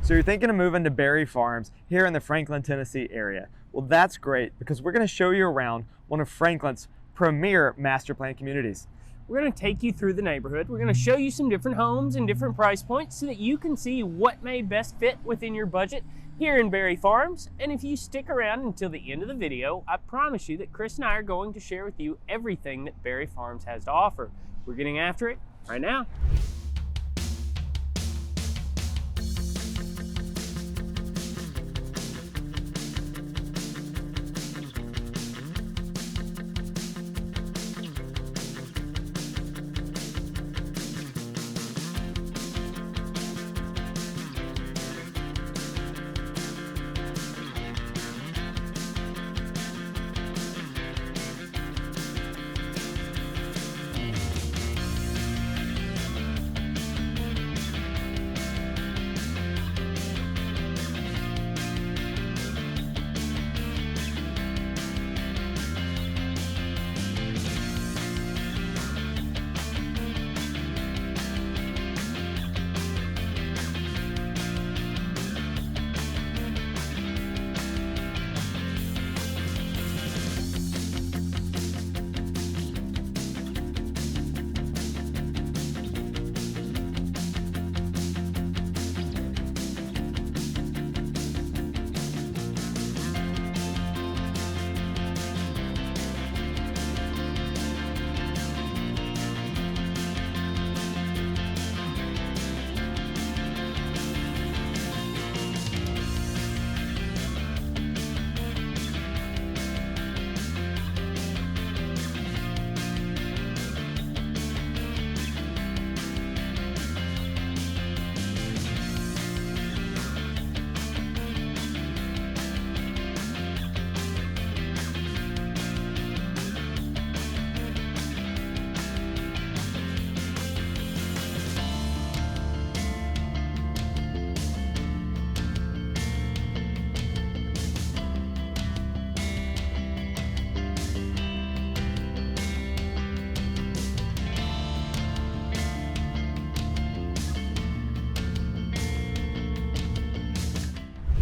So you're thinking of moving to Berry Farms here in the Franklin, Tennessee area. Well, that's great because we're going to show you around one of Franklin's premier master plan communities. We're going to take you through the neighborhood. We're going to show you some different homes and different price points so that you can see what may best fit within your budget here in Berry Farms. And if you stick around until the end of the video, I promise you that Chris and I are going to share with you everything that Berry Farms has to offer. We're getting after it right now.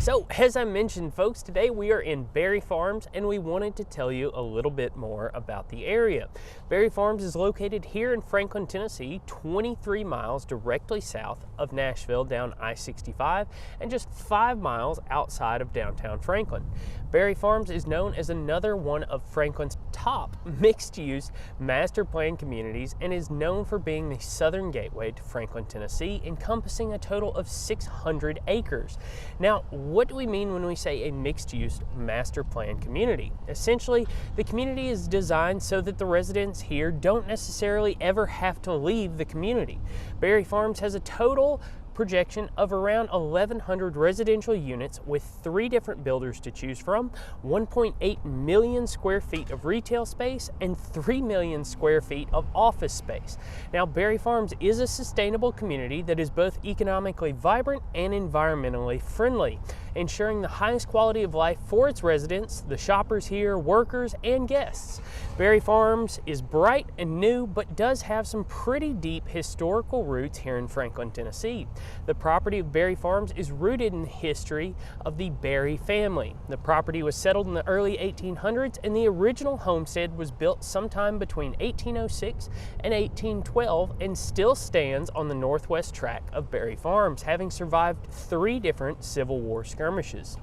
So, as I mentioned, folks, today we are in Berry Farms and we wanted to tell you a little bit more about the area. Berry Farms is located here in Franklin, Tennessee, 23 miles directly south of Nashville down I-65 and just 5 miles outside of downtown Franklin. Berry Farms is known as another one of Franklin's top mixed-use master plan communities and is known for being the southern gateway to Franklin, Tennessee, encompassing a total of 600 acres. Now, what do we mean when we say a mixed-use master plan community? Essentially, the community is designed so that the residents here don't necessarily ever have to leave the community. Berry Farms has a total projection of around 1,100 residential units with 3 different builders to choose from, 1.8 million square feet of retail space, and 3 million square feet of office space. Now, Berry Farms is a sustainable community that is both economically vibrant and environmentally friendly, ensuring the highest quality of life for its residents, the shoppers here, workers, and guests. Berry Farms is bright and new, but does have some pretty deep historical roots here in Franklin, Tennessee. The property of Berry Farms is rooted in the history of the Berry family. The property was settled in the early 1800s, and the original homestead was built sometime between 1806 and 1812 and still stands on the northwest track of Berry Farms, having survived 3 different Civil War skirmishes.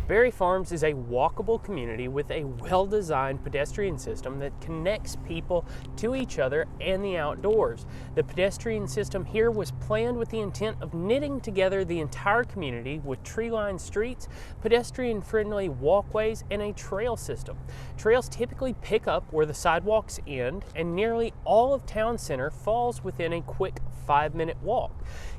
Berry Farms is a walkable community with a well-designed pedestrian system that connects people to each other and the outdoors. The pedestrian system here was planned with the intent of knitting together the entire community with tree-lined streets, pedestrian-friendly walkways, and a trail system. Trails typically pick up where the sidewalks end, and nearly all of town center falls within a quick 5-minute walk.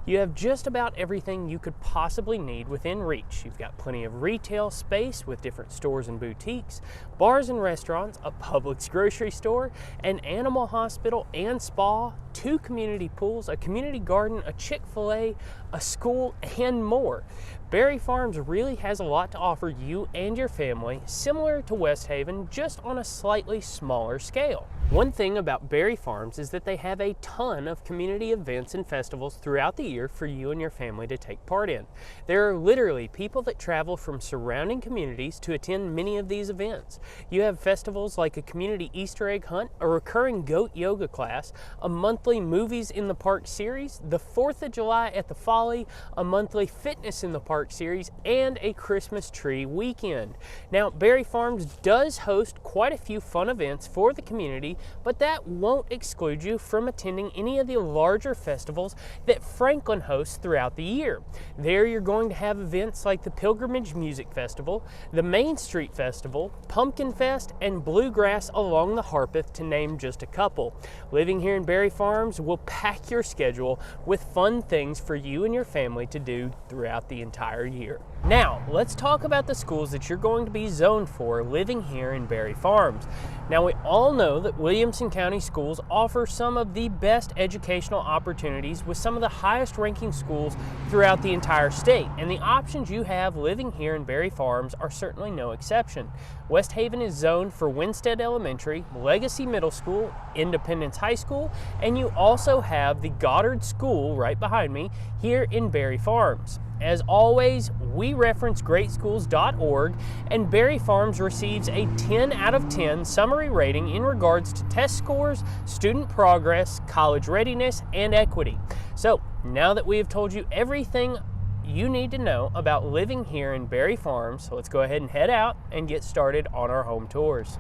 You have just about everything you could possibly need within reach. You've got plenty of retail space with different stores and boutiques, bars and restaurants, a Publix grocery store, an animal hospital and spa, 2 community pools, a community garden, a Chick-fil-A, a school, and more. Berry Farms really has a lot to offer you and your family, similar to West Haven, just on a slightly smaller scale. One thing about Berry Farms is that they have a ton of community events and festivals throughout the year for you and your family to take part in. There are literally people that travel from surrounding communities to attend many of these events. You have festivals like a community Easter egg hunt, a recurring goat yoga class, a monthly Movies in the Park series, the 4th of July at the Folly, a monthly Fitness in the Park series, and a Christmas tree weekend. Now, Berry Farms does host quite a few fun events for the community, but that won't exclude you from attending any of the larger festivals that Franklin hosts throughout the year. There you're going to have events like the Pilgrimage Music Festival, the Main Street Festival, Pumpkin Fest, and Bluegrass along the Harpeth, to name just a couple. Living here in Berry Farms will pack your schedule with fun things for you and your family to do throughout the entire year. Now, let's talk about the schools that you're going to be zoned for living here in Berry Farms. Now, we all know that Williamson County schools offer some of the best educational opportunities with some of the highest ranking schools throughout the entire state, and the options you have living here in Berry Farms are certainly no exception. West Haven is zoned for Winstead Elementary, Legacy Middle School, Independence High School, and you also have the Goddard School right behind me here in Berry Farms. As always, we reference greatschools.org, and Berry Farms receives a 10 out of 10 summary rating in regards to test scores, student progress, college readiness, and equity. So now that we have told you everything you need to know about living here in Berry Farms, let's go ahead and head out and get started on our home tours.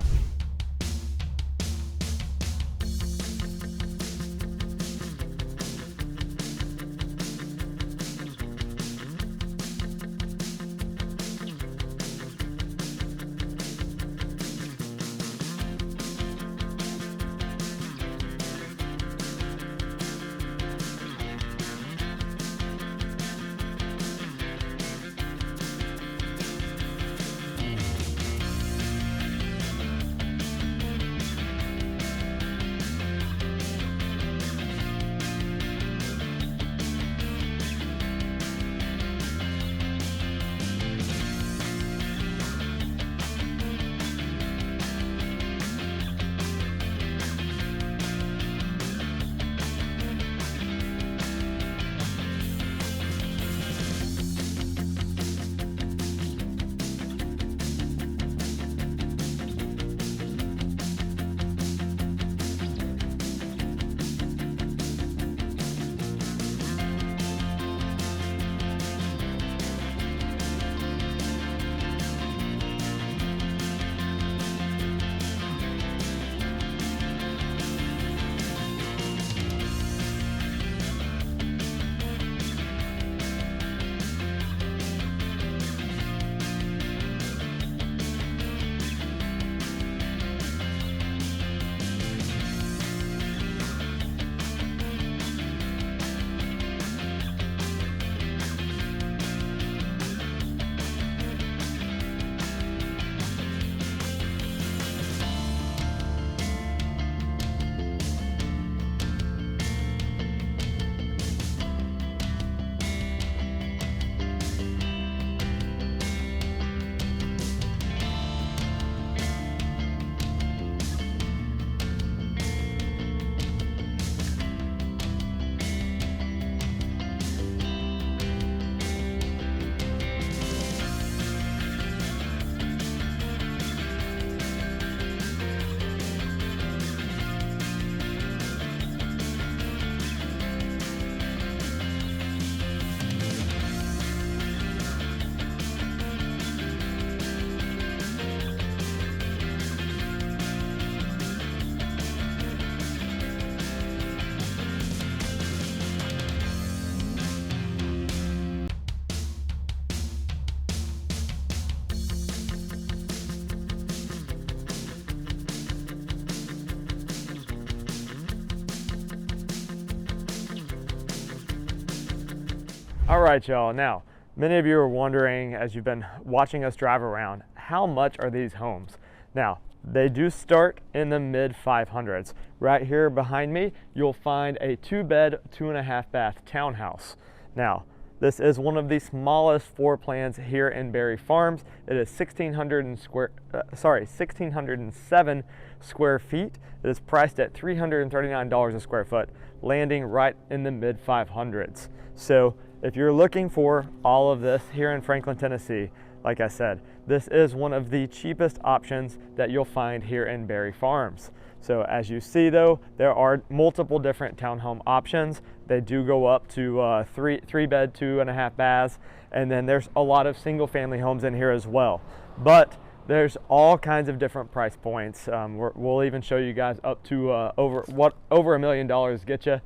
All right, y'all. Now, many of you are wondering, as you've been watching us drive around, how much are these homes? Now, they do start in the mid 500s. Right here behind me, you'll find a 2-bed, 2.5-bath townhouse. Now, This is one of the smallest floor plans here in Berry Farms. It is 1,607 square feet. It is priced at $339 a square foot, landing right in the mid 500s. So if you're looking for all of this here in Franklin, Tennessee, like I said, this is one of the cheapest options that you'll find here in Berry Farms. So as you see though, there are multiple different townhome options. They do go up to three bed, 2.5 baths, and then there's a lot of single family homes in here as well. But there's all kinds of different price points. We'll even show you guys up to over $1 million get you.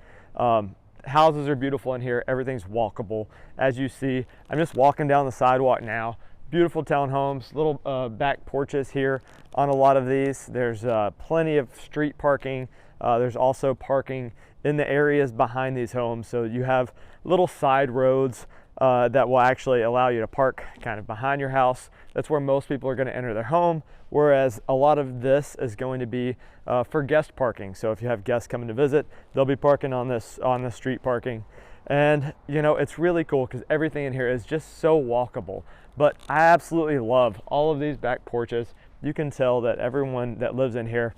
Houses are beautiful in here. Everything's walkable. As you see, I'm just walking down the sidewalk now. Beautiful townhomes, little back porches here on a lot of these. There's plenty of street parking. There's also parking in the areas behind these homes. So you have little side roads that will actually allow you to park kind of behind your house. That's where most people are going to enter their home, whereas a lot of this is going to be for guest parking. So if you have guests coming to visit, they'll be parking on this street parking. And you know, it's really cool because everything in here is just so walkable. But I absolutely love all of these back porches. You can tell that everyone that lives in here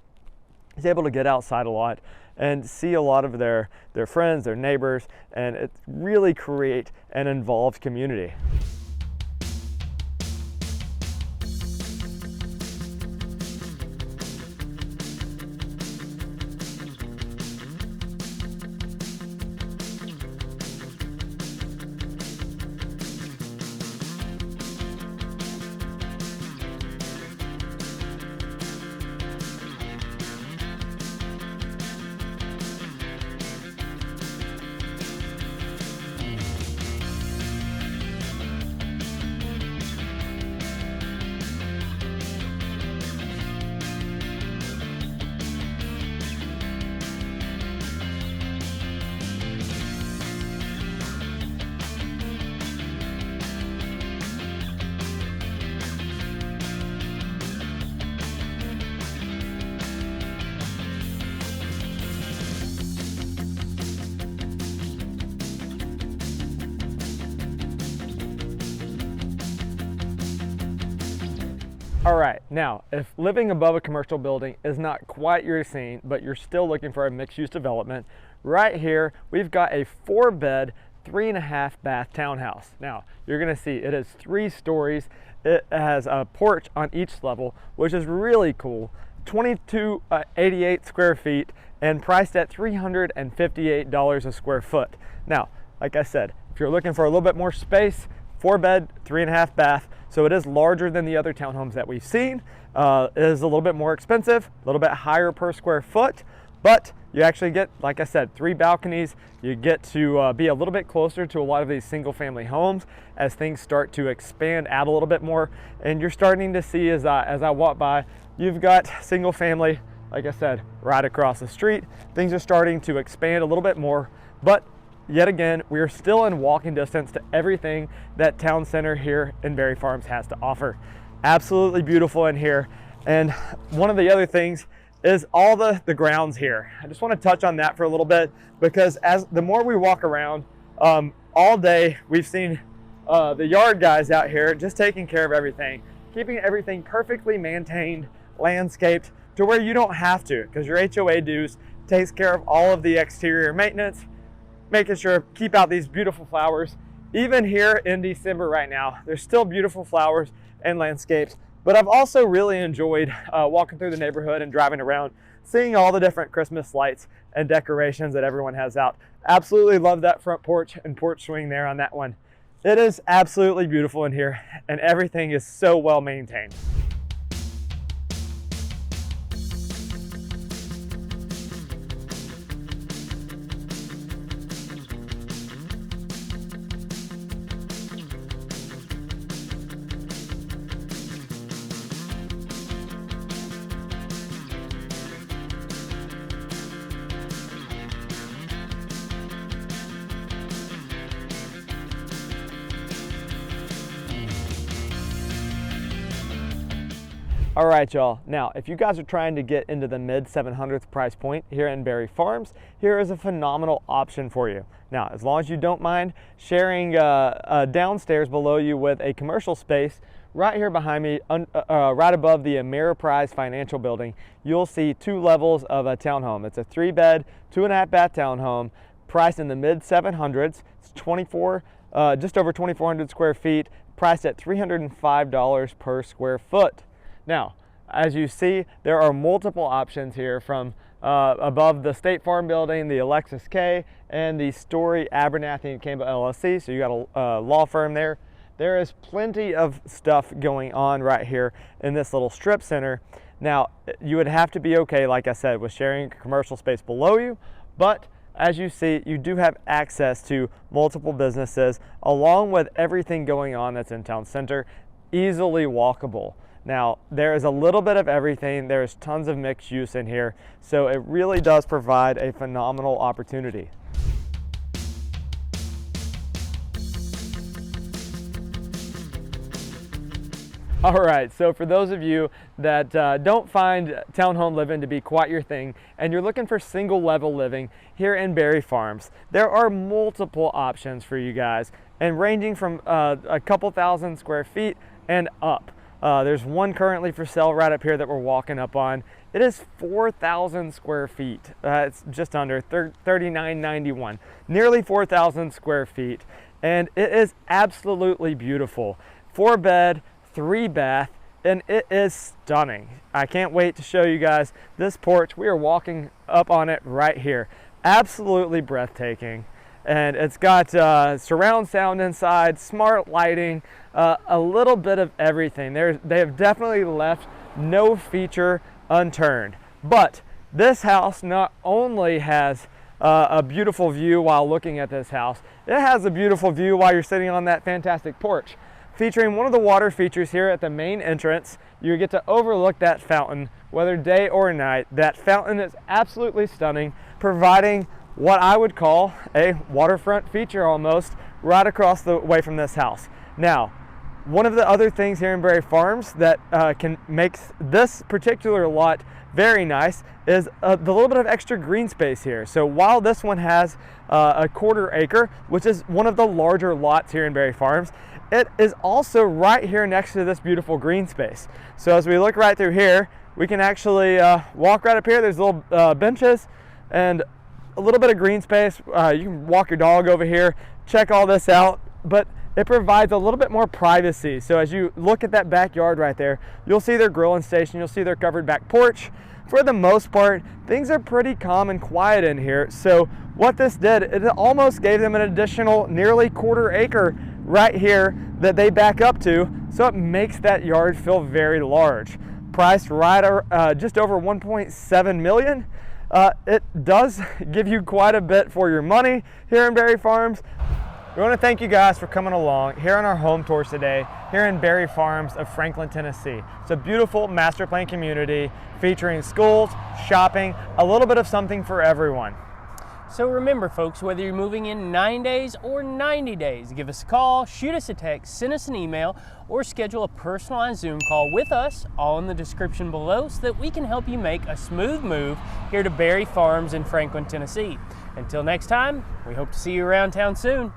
is able to get outside a lot and see a lot of their friends, their neighbors, and it really create an involved community. All right, now, if living above a commercial building is not quite your scene, but you're still looking for a mixed-use development, right here, we've got a 4-bed, 3.5 bath townhouse. Now, you're gonna see it is 3 stories. It has a porch on each level, which is really cool. 2288 square feet and priced at $358 a square foot. Now, like I said, if you're looking for a little bit more space, 4-bed, 3.5 bath, so it is larger than the other townhomes that we've seen. It is a little bit more expensive, a little bit higher per square foot, but you actually get, like I said, 3 balconies. You get to be a little bit closer to a lot of these single family homes as things start to expand out a little bit more. And you're starting to see as I walk by, you've got single family, like I said, right across the street. Things are starting to expand a little bit more, but yet again, we are still in walking distance to everything that Town Center here in Berry Farms has to offer. Absolutely beautiful in here. And one of the other things is all the grounds here. I just want to touch on that for a little bit, because as the more we walk around all day, we've seen the yard guys out here just taking care of everything, keeping everything perfectly maintained, landscaped, to where you don't have to, because your HOA dues takes care of all of the exterior maintenance, making sure keep out these beautiful flowers. Even here in December right now, there's still beautiful flowers and landscapes. But I've also really enjoyed walking through the neighborhood and driving around, seeing all the different Christmas lights and decorations that everyone has out. Absolutely love that front porch and porch swing there on that one. It is absolutely beautiful in here, and everything is so well maintained. All right, y'all. Now, if you guys are trying to get into the mid 700th price point here in Berry Farms, here is a phenomenal option for you. Now, as long as you don't mind sharing downstairs below you with a commercial space, right here behind me, right above the Ameriprise Financial Building, you'll see 2 levels of a townhome. It's a 3-bed, 2.5 bath townhome, priced in the mid 700s. It's just over 2,400 square feet, priced at $305 per square foot. Now, as you see, there are multiple options here from above the State Farm Building, the Alexis K, and the Story Abernathy and Campbell LLC. So you got a law firm there. There is plenty of stuff going on right here in this little strip center. Now, you would have to be okay, like I said, with sharing commercial space below you, but as you see, you do have access to multiple businesses along with everything going on that's in town center, easily walkable. Now, there is a little bit of everything. There's tons of mixed use in here, so it really does provide a phenomenal opportunity. All right, so for those of you that don't find townhome living to be quite your thing and you're looking for single level living here in Berry Farms, there are multiple options for you guys, and ranging from a couple thousand square feet and up. There's one currently for sale right up here that we're walking up on. It is 4,000 square feet. It's just under 3991, nearly 4,000 square feet, and it is absolutely beautiful. 4-bed, 3-bath, and it is stunning. I can't wait to show you guys this porch. We are walking up on it right here. Absolutely breathtaking. And it's got surround sound inside, smart lighting, a little bit of everything. They have definitely left no feature unturned. But this house not only has a beautiful view while looking at this house, it has a beautiful view while you're sitting on that fantastic porch. Featuring one of the water features here at the main entrance, you get to overlook that fountain, whether day or night. That fountain is absolutely stunning, providing what I would call a waterfront feature almost right across the way from this house. Now, one of the other things here in Berry Farms that can make this particular lot very nice is the little bit of extra green space here. So while this one has a 1/4 acre, which is one of the larger lots here in Berry Farms, it is also right here next to this beautiful green space. So as we look right through here, we can actually walk right up here. There's little benches and a little bit of green space. You can walk your dog over here, check all this out, but it provides a little bit more privacy. So as you look at that backyard right there, you'll see their grilling station, you'll see their covered back porch. For the most part, things are pretty calm and quiet in here. So what this did, it almost gave them an additional nearly 1/4 acre right here that they back up to, so it makes that yard feel very large. Priced right just over 1.7 million. It does give you quite a bit for your money here in Berry Farms. We want to thank you guys for coming along here on our home tours today here in Berry Farms of Franklin, Tennessee. It's a beautiful master plan community featuring schools, shopping, a little bit of something for everyone. So remember folks, whether you're moving in 9 days or 90 days, give us a call, shoot us a text, send us an email, or schedule a personalized Zoom call with us, all in the description below, so that we can help you make a smooth move here to Berry Farms in Franklin, Tennessee. Until next time, we hope to see you around town soon.